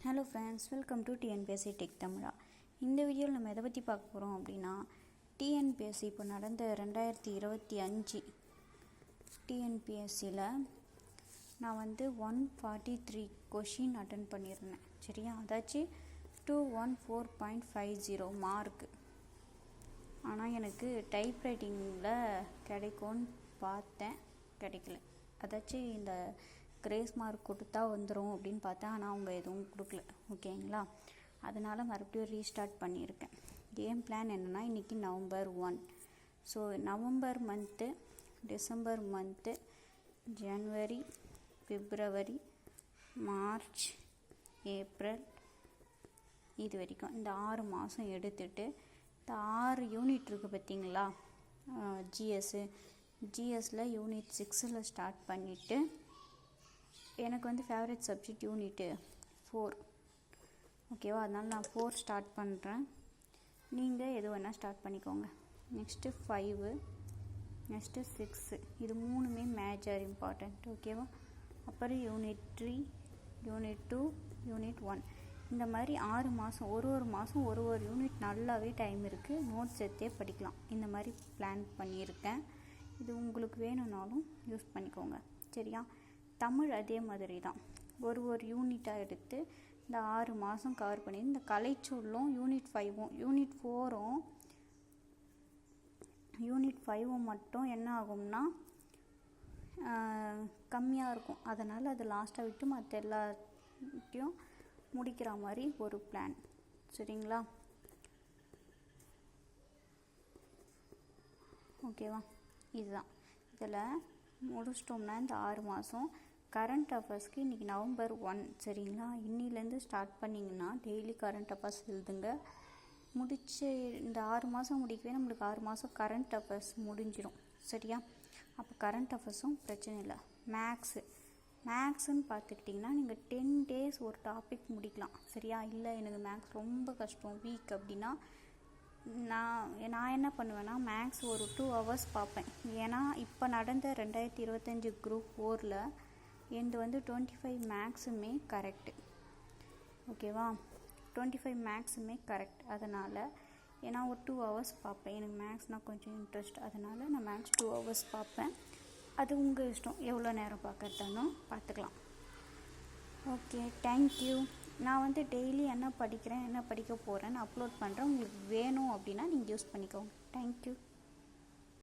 Hello friends, welcome to TNPSC tech தமிழா. இந்த வீடியோவில் நம்ம எதை பற்றி பார்க்க போகிறோம் அப்படின்னா, டிஎன்பிஎஸ்சி இப்போ நடந்த 2025 டிஎன்பிஎஸ்சியில் நான் 143 கொஷின் அட்டன் பண்ணியிருந்தேன். சரியா, அதாச்சும் 214.50 மார்க்கு. ஆனால் எனக்கு டைப்ரைட்டிங்கில் கிடைக்கும்னு பார்த்தேன், கிடைக்கல. அதாச்சும் இந்த கிரேஸ் மார்க் கொடுத்தா வந்துடும் அப்படின்னு பார்த்தேன், ஆனால் அவங்க எதுவும் கொடுக்கல. ஓகேங்களா, அதனால் மறுபடியும் ரீஸ்டார்ட் பண்ணியிருக்கேன். கேம் பிளான் என்னென்னா, இன்றைக்கி November 1. So November month, December month, January, February, March, April, இது வரைக்கும் இந்த 6 மாதம் எடுத்துகிட்டு இந்த 6 யூனிட் இருக்குது பார்த்தீங்களா, ஜிஎஸ்ஸில் யூனிட் 6 ஸ்டார்ட் பண்ணிவிட்டு, எனக்கு ஃபேவரட் சப்ஜெக்ட் யூனிட்டு 4. ஓகேவா, அதனால் நான் 4 ஸ்டார்ட் பண்ணுறேன். நீங்கள் எது வேணால் ஸ்டார்ட் பண்ணிக்கோங்க. நெக்ஸ்ட்டு 5, நெக்ஸ்ட்டு 6, இது 3மே மேஜர் இம்பார்ட்டண்ட். ஓகேவா, அப்புறம் யூனிட் 3, யூனிட் 2, யூனிட் 1. இந்த மாதிரி 6 மாதம் ஒரு மாதம் ஒரு யூனிட் நல்லாவே டைம் இருக்குது. நோட்ஸ் எடுத்தே படிக்கலாம். இந்த மாதிரி பிளான் பண்ணியிருக்கேன். இது உங்களுக்கு வேணும்னாலும் யூஸ் பண்ணிக்கோங்க. சரியா, தமிழ் அதே மாதிரி தான். ஒரு யூனிட்டாக எடுத்து இந்த 6 மாதம் கவர் பண்ணி, இந்த கலைச்சொல்லும் யூனிட் 5ம் யூனிட் 4ம் யூனிட் 5ம் மட்டும் என்ன ஆகும்னா கம்மியாக இருக்கும். அதனால் அது லாஸ்ட்டாக விட்டு மற்ற எல்லாத்தையும் முடிக்கிற மாதிரி ஒரு பிளான். சரிங்களா, ஓகேவா, இதுதான். இதில் முடிச்சிட்டோம்னா இந்த 6 மாதம் கரண்ட் அஃபேர்ஸ்க்கு இன்றைக்கி நவம்பர் 1. சரிங்களா, இன்னிலேருந்து ஸ்டார்ட் பண்ணிங்கன்னா டெய்லி கரண்ட் அஃபேர்ஸ் எழுதுங்க. முடிச்சு இந்த 6 மாதம் முடிக்கவே நம்மளுக்கு 6 மாதம் கரண்ட் அஃபேர்ஸ் முடிஞ்சிடும். சரியா, அப்போ கரண்ட் அஃபேர்ஸும் பிரச்சனை இல்லை. மேக்ஸுன்னு பார்த்துக்கிட்டிங்கன்னா நீங்கள் 10 days ஒரு டாபிக் முடிக்கலாம். சரியா, இல்லை எனக்கு மேக்ஸ் ரொம்ப கஷ்டம், வீக் அப்படின்னா நான் என்ன பண்ணுவேன்னா, மேக்ஸ் ஒரு 2 hours பார்ப்பேன். ஏன்னா இப்போ நடந்த 2025 குரூப் 4ல் எந்த 25 மேக்ஸுமே கரெக்டு. ஓகேவா, 25 மேக்ஸுமே கரெக்ட். அதனால் ஏன்னா ஒரு 2 hours பார்ப்பேன். எனக்கு மேக்ஸ்னால் கொஞ்சம் இன்ட்ரெஸ்ட், அதனால் நான் மேக்ஸ் 2 hours பார்ப்பேன். அது உங்கள் இஷ்டம், எவ்வளோ நேரம் பார்க்கறதாலும் பார்த்துக்கலாம். Okay, thank you. நான் டெய்லி என்ன படிக்கிறேன், என்ன படிக்க போகிறேன்னு அப்லோட் பண்ணுறேன். உங்களுக்கு வேணும் அப்படின்னா நீங்கள் யூஸ் பண்ணிக்கோங்க. தேங்க்யூ.